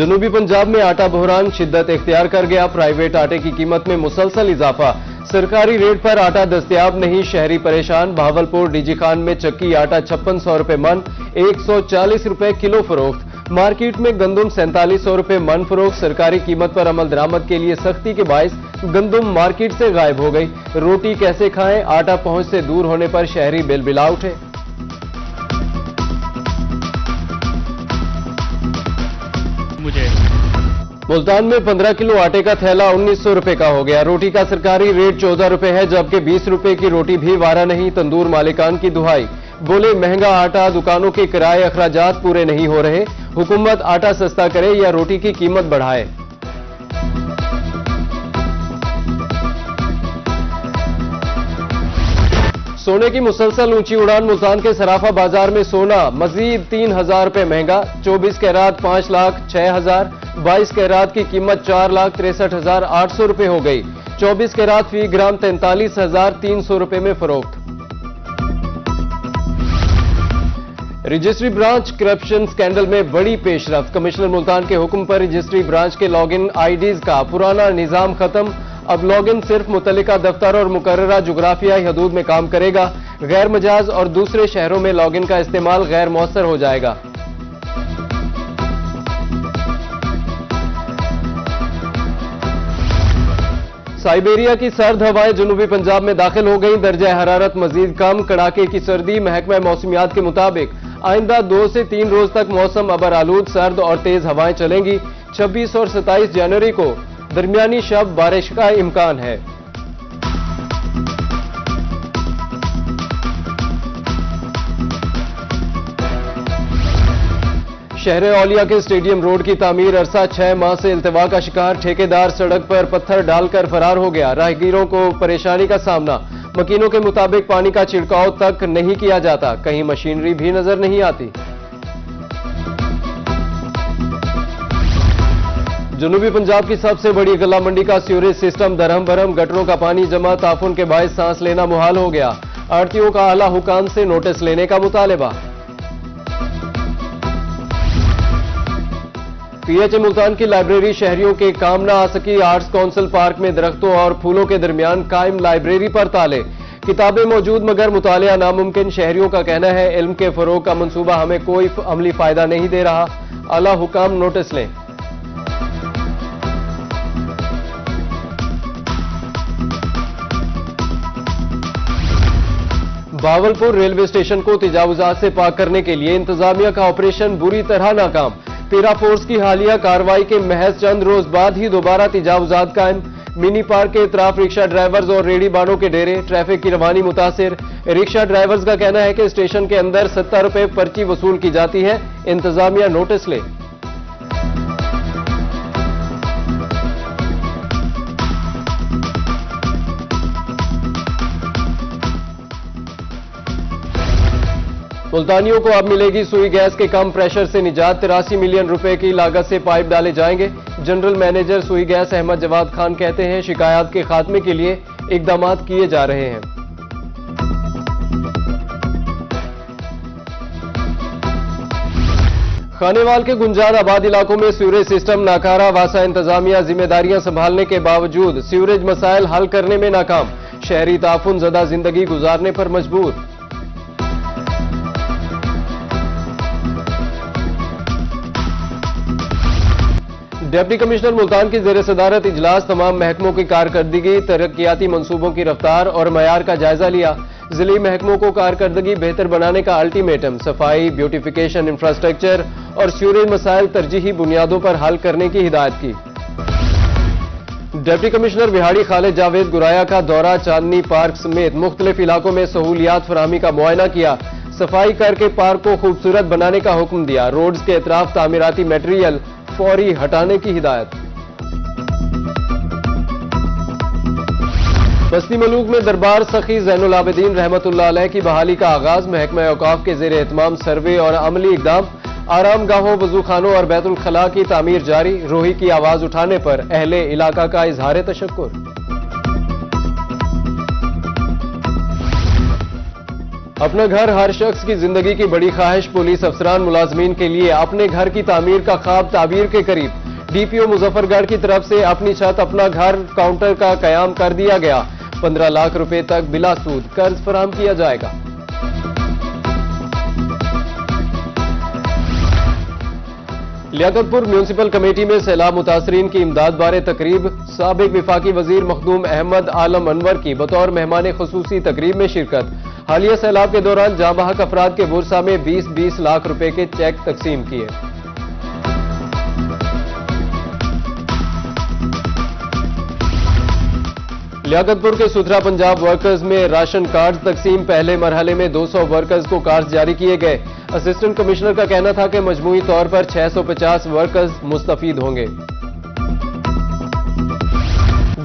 जनूबी पंजाब में आटा बहरान शिद्दत इख्तियार कर गया। प्राइवेट आटे की कीमत में मुसलसल इजाफा। सरकारी रेट पर आटा दस्तयाब नहीं, शहरी परेशान। भावलपुर डीजी खान में चक्की आटा 5600 रुपए मन, 140 रुपए किलो फरोख्त। मार्केट में गंदुम 4700 रुपए मन फरोख्त। सरकारी कीमत पर अमल दरामद के लिए सख्ती के बायस गंदुम मार्केट से गायब हो गई। रोटी कैसे खाएं, आटा पहुंच से दूर होने पर शहरी बिलबिला उठे। मुल्तान में 15 किलो आटे का थैला 1900 रुपए का हो गया। रोटी का सरकारी रेट 14 रुपए है, जबकि 20 रुपए की रोटी भी वारा नहीं। तंदूर मालिकान की दुहाई, बोले महंगा आटा, दुकानों के किराए अखराजात पूरे नहीं हो रहे। हुकूमत आटा सस्ता करे या रोटी की कीमत बढ़ाए। सोने की मुसलसल ऊंची उड़ान। मुल्तान के सराफा बाजार में सोना मजीद 3000 रुपए महंगा। 24 कैरात 5,06,000, 22 कैरात की कीमत 4,63,800 रुपए हो गई। 24 कैरात फी ग्राम 43,300 रुपए में फरोख्त। रजिस्ट्री ब्रांच करप्शन स्कैंडल में बड़ी पेशरफ्त। कमिश्नर मुल्तान के हुक्म पर रजिस्ट्री ब्रांच के लॉगिन आईडीज का पुराना निजाम खत्म। अब लॉगिन सिर्फ मुतल्लिका दफ्तर और मुकर्ररा जुग्राफियाई हदूद में काम करेगा। गैर मजाज और दूसरे शहरों में लॉगिन का इस्तेमाल गैर मौसर हो जाएगा। साइबेरिया की सर्द हवाएं जनूबी पंजाब में दाखिल हो गई। दर्जा हरारत मजीद कम, कड़ाके की सर्दी। महकमा मौसमियात के मुताबिक आइंदा 2 से 3 रोज तक मौसम अबर आलूद, सर्द और तेज हवाएं चलेंगी। 26 और 27 जनवरी को दरमियानी शब बारिश का इम्कान है। शहर औलिया के स्टेडियम रोड की तामीर अरसा 6 माह से इल्तवा का शिकार। ठेकेदार सड़क पर पत्थर डालकर फरार हो गया। राहगीरों को परेशानी का सामना। मकीनों के मुताबिक पानी का छिड़काव तक नहीं किया जाता। कहीं मशीनरी भी नजर नहीं आती। जनूबी पंजाब की सबसे बड़ी गला मंडी का सीवरेज सिस्टम दरहम भरम। गटरों का पानी जमा, ताफुन के बायस सांस लेना मुहाल हो गया। आड़तियों का आला हुकाम से नोटिस लेने का मुतालबा। पीएचए मुल्तान की लाइब्रेरी शहरियों के काम न आ सकी। आर्ट्स काउंसिल पार्क में दरख्तों और फूलों के दरमियान कायम लाइब्रेरी पर ताले। किताबें मौजूद मगर मुतालिया नामुमकिन। शहरियों का कहना है इल्म के फरोग का मंसूबा हमें कोई अमली फायदा नहीं दे रहा। आला हुकाम नोटिस लें। भावलपुर रेलवे स्टेशन को तजावुजात से पाक करने के लिए इंतजामिया का ऑपरेशन बुरी तरह नाकाम। पीरा फोर्स की हालिया कार्रवाई के महज चंद रोज बाद ही दोबारा तजावुजात कायम। मिनी पार्क के इतराफ रिक्शा ड्राइवर्स और रेडी बानों के डेरे। ट्रैफिक की रवानी मुतासिर। रिक्शा ड्राइवर्स का कहना है कि स्टेशन के अंदर 70 रुपए पर्ची वसूल की जाती है। इंतजामिया नोटिस ले। मुल्तानियों को अब मिलेगी सुई गैस के कम प्रेशर से निजात। 83 मिलियन रुपए की लागत से पाइप डाले जाएंगे। जनरल मैनेजर सुई गैस अहमद जवाद खान कहते हैं शिकायत के खात्मे के लिए इकदाम किए जा रहे हैं। खानेवाल के गुंजाद आबाद इलाकों में सीवरेज सिस्टम नाकारा। वासा इंतजामिया जिम्मेदारियां संभालने के बावजूद सीवरेज मसाइल हल करने में नाकाम। शहरी ताफुन ज़दा जिंदगी गुजारने पर मजबूर। डिप्टी कमिश्नर मुल्तान की जेर सदारत इजलास। तमाम महकमों की कारकर्दगी, तरक्याती मंसूबों की रफ्तार और मयार का जायजा लिया। जिली महकमों को कारकर्दगी बेहतर बनाने का अल्टीमेटम। सफाई, ब्यूटिफिकेशन, इंफ्रास्ट्रक्चर और सीवरेज मसाइल तरजीही बुनियादों पर हल करने की हिदायत की। डिप्टी कमिश्नर बिहाड़ी खालिद जावेद गुराया का दौरा। चांदनी पार्क समेत मुख्तलिफ इलाकों में सहूलियात फराहमी का मुआयना किया। सफाई करके पार्क को खूबसूरत बनाने का हुक्म दिया। रोड्स के इतराफ तामीराती मटेरियल फौरी हटाने की हिदायत। बस्ती मलूक में दरबार सखी ज़ैनुल आबिदीन रहमतुल्लाह अलैह की बहाली का आगाज। महकमा औकाफ के जेर एहतमाम सर्वे और अमली इकदाम। आराम गाहों, वजू खानों और बैतुल खला की तामीर जारी। रोही की आवाज उठाने पर अहले इलाका का इजहार तशक्कुर। अपना घर हर शख्स की जिंदगी की बड़ी ख्वाहिश। पुलिस अफसरान मुलाजमीन के लिए अपने घर की तामीर का ख्वाब ताबीर के करीब। डीपीओ मुजफ्फरगढ़ की तरफ से अपनी छत अपना घर काउंटर का कयाम कर दिया गया। 15 लाख रुपए तक बिला सूद कर्ज फराहम किया जाएगा। लियाकतपुर म्यूनिसिपल कमेटी में सैलाब मुतासरीन की इमदाद बारे तकरीब। साबिक विफाकी वजीर मखदूम अहमद आलम अनवर की बतौर मेहमान खुसूसी तकरीब में शिरकत। हालिया सैलाब के दौरान जांबहक अफराद के बुरसा में 20-20 लाख रुपए के चेक तकसीम किए। लियाकतपुर के सुथरा पंजाब वर्कर्स में राशन कार्ड तकसीम। पहले मरहले में 200 वर्कर्स को कार्ड जारी किए गए। असिस्टेंट कमिश्नर का कहना था कि मजमूई तौर पर 650 वर्कर्स मुस्तफीद होंगे।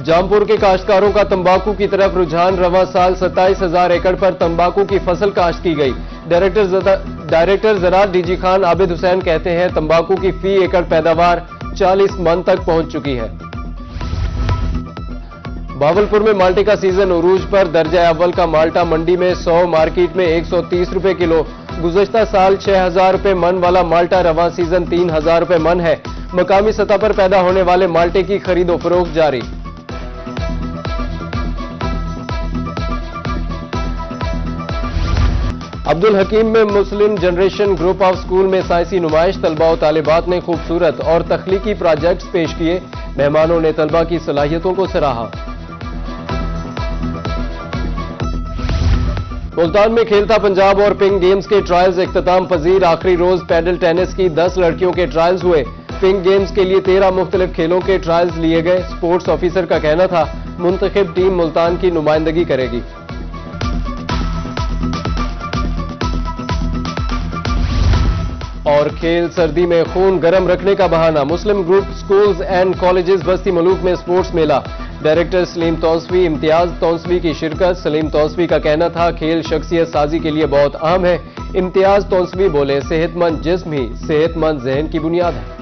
जामपुर के काश्तकारों का तंबाकू की तरफ रुझान। रवां साल 27,000 एकड़ पर तंबाकू की फसल काश्त की गई। डायरेक्टर ज़राअत डीजी खान आबिद हुसैन कहते हैं तंबाकू की फी एकड़ पैदावार 40 मन तक पहुंच चुकी है। भावलपुर में माल्टे का सीजन उरूज पर। दर्जा अव्वल का माल्टा मंडी में 100, मार्केट में 130 रुपए किलो। गुज़श्ता साल 6,000 रुपए मन वाला माल्टा रवां सीजन 3,000 रुपए मन है। मकामी सतह पर पैदा होने वाले माल्टे की खरीदो फरोख्त जारी। अब्दुल हकीम में मुस्लिम जनरेशन ग्रुप ऑफ स्कूल में साइंसी नुमाइश। तलबा और तालिबात ने खूबसूरत और तख्लीकी प्रोजेक्ट्स पेश किए। मेहमानों ने तलबा की सलाहियतों को सराहा। मुल्तान में खेलता पंजाब और पिंक गेम्स के ट्रायल्स इख्तिताम पजीर। आखिरी रोज पैडल टेनिस की 10 लड़कियों के ट्रायल्स हुए। पिंक गेम्स के लिए 13 मुख्तलिफ खेलों के ट्रायल्स लिए गए। स्पोर्ट्स ऑफिसर का कहना था मुंतखब टीम मुल्तान की नुमाइंदगी करेगी। और खेल सर्दी में खून गर्म रखने का बहाना। मुस्लिम ग्रुप स्कूल्स एंड कॉलेजेस बस्ती मलूक में स्पोर्ट्स मेला। डायरेक्टर सलीम तौसवी इम्तियाज तौसवी की शिरकत। सलीम तौसवी का कहना था खेल शख्सियत साजी के लिए बहुत अहम है। इम्तियाज तौसवी बोले सेहतमंद जिस्म ही सेहतमंद जहन की बुनियाद है।